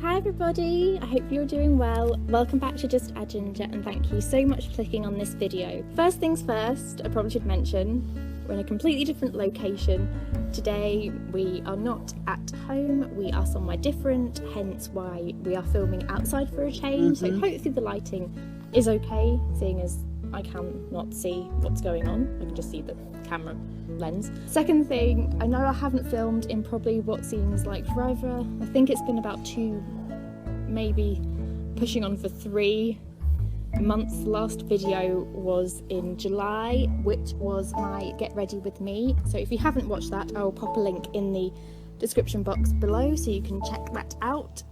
Hi everybody, I hope you're doing well. Welcome back to Just a Ginger and thank you so much for clicking on this video. First things first, I probably should mention, we're in a completely different location. Today we are not at home, we are somewhere different, hence why we are filming outside for a change. So hopefully the lighting is okay, seeing as I cannot see what's going on. I can just see the camera lens. Second thing, I know I haven't filmed in probably what seems like forever. I think it's been about 2, maybe pushing on for 3 months. Last video was in July, which was my Get Ready With Me. So if you haven't watched that, I will pop a link in the description box below so you can check that out.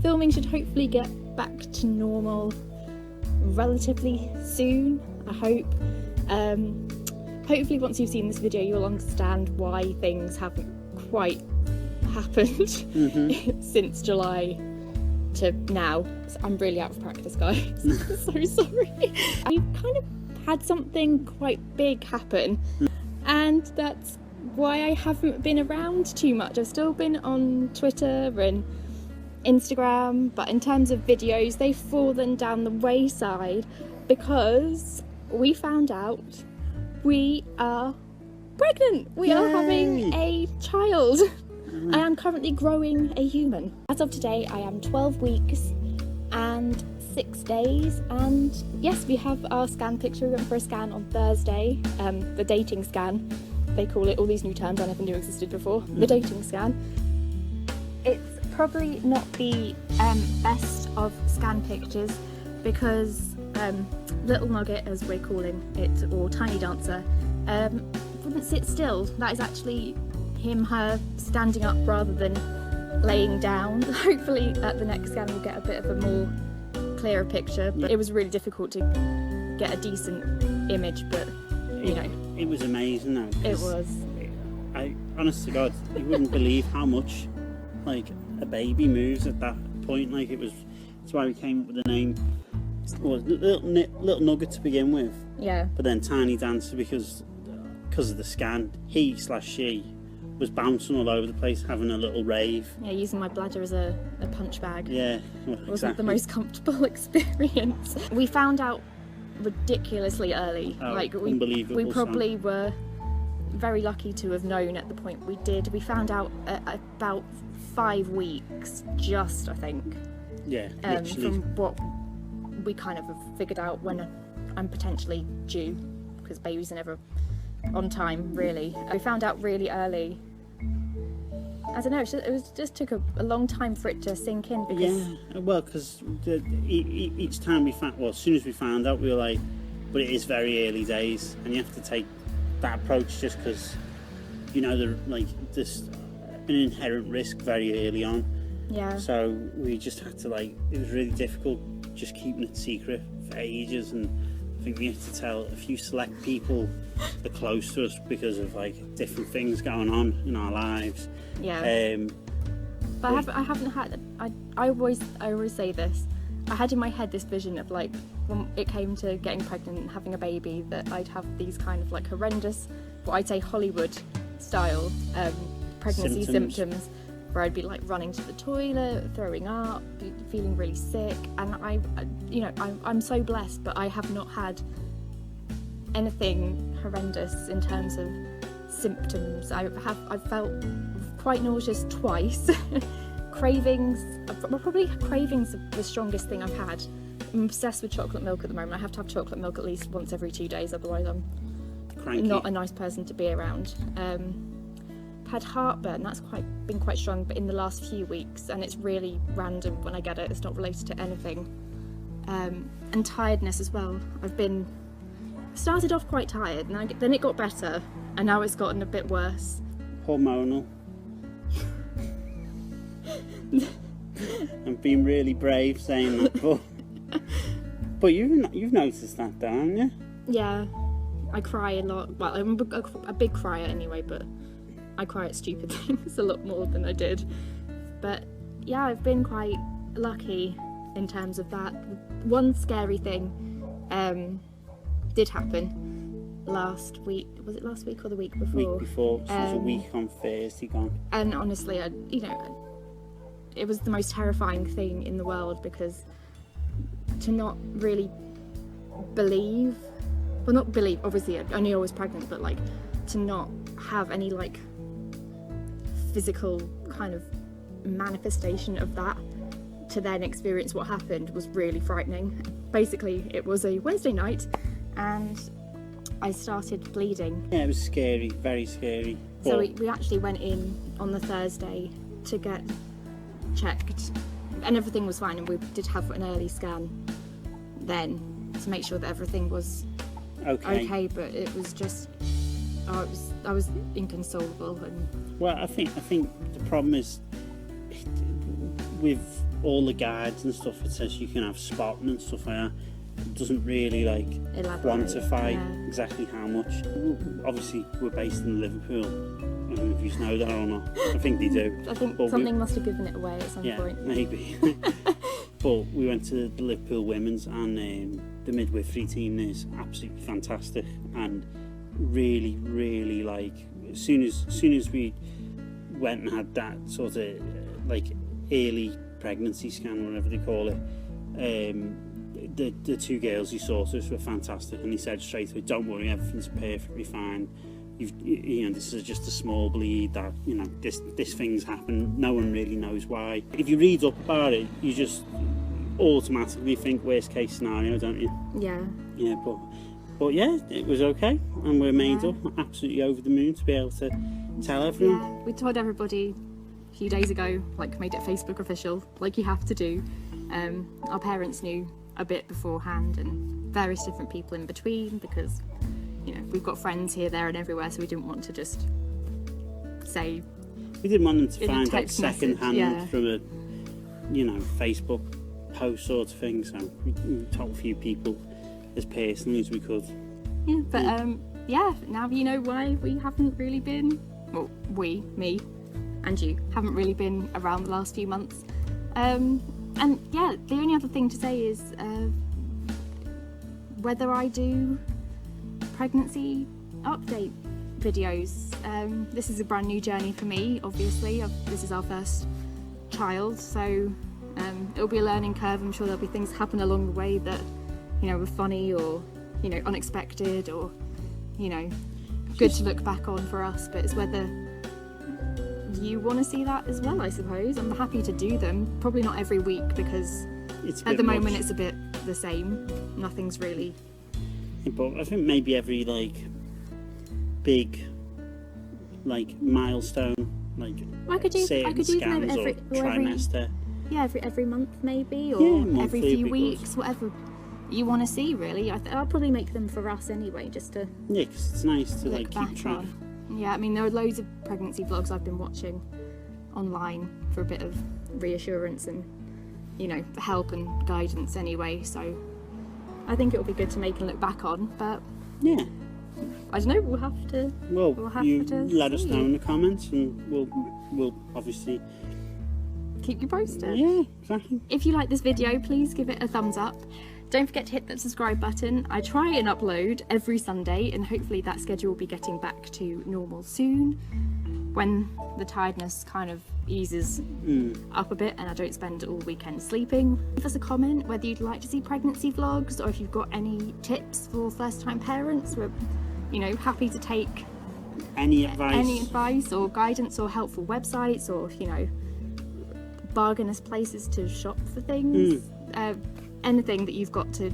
Filming should hopefully get back to normal relatively soon, I hope. Hopefully once you've seen this video you'll understand why things haven't quite happened since July to now. So I'm really out of practice, guys. So sorry. We've kind of had something quite big happen and that's why I haven't been around too much. I've still been on Twitter and Instagram, but in terms of videos they've fallen down the wayside because we found out we are pregnant. We are having a child. I am currently growing a human. As of today I am 12 weeks and 6 days, and yes, we have our scan picture. We went for a scan on Thursday, the dating scan they call it, all these new terms I never knew existed before. The dating scan. It's probably not the best of scan pictures because Little Nugget, as we're calling it, or Tiny Dancer, wouldn't sit still. That is actually her standing up rather than laying down. Hopefully at the next scan we'll get a bit of a more clearer picture, but it was really difficult to get a decent image, but you know. It was amazing though. It was. I, honest to God, you wouldn't believe how much like a baby moves at that point. Like that's why we came up with the name. Well, little Nugget to begin with. Yeah. But then Tiny Dancer because of the scan, she was bouncing all over the place, having a little rave. Yeah, using my bladder as a punch bag. Yeah, well, it wasn't the most comfortable experience. We found out ridiculously early. Unbelievable. We probably were very lucky to have known at the point we did. We found out at about 5 weeks, just, I think. Yeah, literally. From what we kind of have figured out when I'm potentially due, because babies are never on time, really. We found out really early. I don't know, it just took a long time for it to sink in. Because each time we found, well, as soon as we found out, we were like, but it is very early days, and you have to take that approach just because, you know, there's an inherent risk very early on. Yeah. So we just had to it was really difficult just keeping it secret for ages, and I think we had to tell a few select people that are close to us because of different things going on in our lives. Yeah. But I haven't had. I always say this. I had in my head this vision of when it came to getting pregnant and having a baby, that I'd have these kind of horrendous, what I'd say Hollywood style pregnancy symptoms. Where I'd be running to the toilet, throwing up, feeling really sick, and I'm so blessed, but I have not had anything horrendous in terms of symptoms. I've felt quite nauseous twice. Cravings, probably cravings are the strongest thing I've had. I'm obsessed with chocolate milk at the moment. I have to have chocolate milk at least once every 2 days, otherwise I'm cranky. Not a nice person to be around. Had heartburn, that's been quite strong, but in the last few weeks, and it's really random when I get it, it's not related to anything. And tiredness as well. Started off quite tired, and then it got better, and now it's gotten a bit worse. Hormonal. I'm being really brave saying that, but you've noticed that though, haven't you? Yeah, I cry a lot. Well, I'm a big crier anyway, but I cry at stupid things a lot more than I did. But yeah, I've been quite lucky in terms of that. One scary thing did happen last week. Was it last week or the week before? Week before. So it was a week on Thursday gone. And honestly, it was the most terrifying thing in the world, because to not really believe, well, not believe, obviously I knew I was pregnant, but like to not have any like physical kind of manifestation of that, to then experience what happened, was really frightening. Basically, it was a Wednesday night and I started bleeding. Yeah, it was scary, very scary. So we actually went in on the Thursday to get checked, and everything was fine, and we did have an early scan then to make sure that everything was okay, but it was just, I was inconsolable. And well, I think the problem is with all the guides and stuff, it says you can have spotting and stuff like that. It doesn't really like quantify exactly how much. Obviously, we're based in Liverpool. I don't know if you know that or not. I think they do. I think something must have given it away at some point. Maybe. But we went to the Liverpool women's, and the midwifery team is absolutely fantastic, and really, really, like, as soon as we went and had that sort of like early pregnancy scan, whatever they call it, the two girls who saw us were fantastic, and he said straight away, don't worry, everything's perfectly fine. You know, this is just a small bleed, that, you know, this thing's happened, no one really knows why. If you read up about it, you just automatically think worst case scenario, don't you? Yeah, but yeah, it was okay, and we're made up, absolutely over the moon to be able to tell everyone. Yeah, we told everybody a few days ago, like made it Facebook official, like you have to do. Our parents knew a bit beforehand, and various different people in between, because, you know, we've got friends here, there and everywhere, so we didn't want to just say. We didn't want them to find out second hand from a, you know, Facebook post sort of thing, so we told a few people as personally as we could. Yeah, but now you know why we haven't really been, well, me and you haven't really been around the last few months. And yeah, the only other thing to say is whether I do pregnancy update videos. This is a brand new journey for me, obviously. This is our first child, so it'll be a learning curve. I'm sure there'll be things happen along the way that, you know, were funny, or, you know, unexpected, or, you know, good to look back on for us, but it's whether you want to see that as well, I suppose. I'm happy to do them, probably not every week, because at the moment it's a bit the same, nothing's really. But I think maybe every like big like milestone, like I could do scans every trimester. Every month maybe, or every few weeks, whatever you want to see, really. I'll probably make them for us anyway, just to because it's nice to like keep track. Yeah, I mean, there are loads of pregnancy vlogs I've been watching online for a bit of reassurance and, you know, help and guidance anyway, so I think it'll be good to make and look back on, but yeah, I don't know, we'll have to let us know in the comments, and we'll obviously keep you posted. Yeah, exactly. If you like this video, please give it a thumbs up. Don't forget to hit that subscribe button. I try and upload every Sunday, and hopefully that schedule will be getting back to normal soon, when the tiredness kind of eases up a bit and I don't spend all weekend sleeping. Leave us a comment whether you'd like to see pregnancy vlogs, or if you've got any tips for first-time parents. We're, you know, happy to take any advice or guidance, or helpful websites, or, you know, bargainous places to shop for things. Anything that you've got to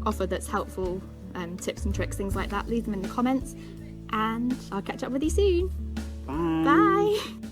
offer that's helpful, tips and tricks, things like that, leave them in the comments, and I'll catch up with you soon. Bye. Bye.